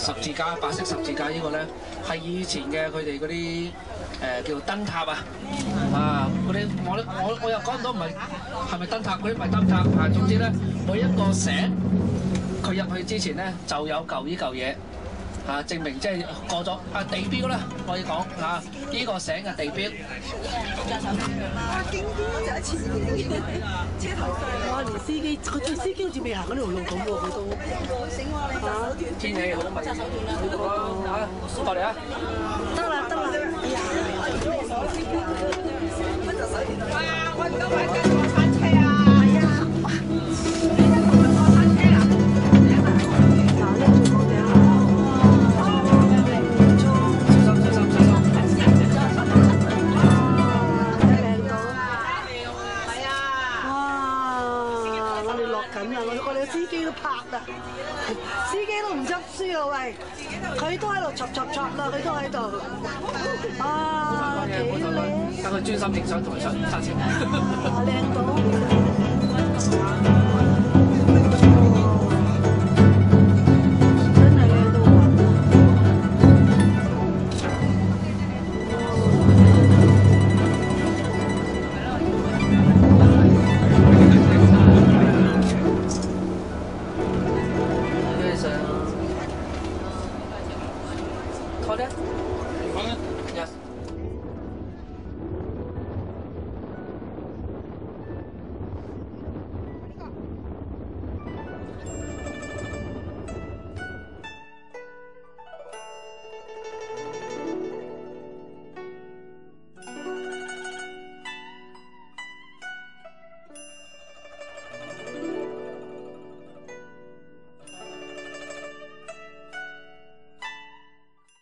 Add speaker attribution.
Speaker 1: 十字架，白色十字架呢個咧係以前嘅佢哋嗰啲叫做燈塔啊，嗰啲我又講唔到唔係咪燈塔，嗰啲唔係燈塔啊。總之咧，每一個井佢入去之前咧就有呢嚿嘢。證明即係過咗地標啦，可以講呢個井嘅地標。
Speaker 2: 經典就喺前面車頭燈。哇！連司機佢對司機好似未行嗰條路咁喎，佢都。醒喎你揸手斷。
Speaker 1: 天氣好咪揸手斷啦，過嚟啊！
Speaker 2: 得啦得啦。哎呀！乜就手斷啦？哇！我而家揾緊過山車啊！係啊！你而家同佢過山車啊？嗱，呢個做咩啊？我哋司機都拍啦，司機都唔執輸啊！喂，佢都喺度戳啦，佢都喺度。幾靚！
Speaker 1: 等佢專心影相同埋剎車。
Speaker 2: 靚到！真係靚到暈！Toilet?
Speaker 1: Yes.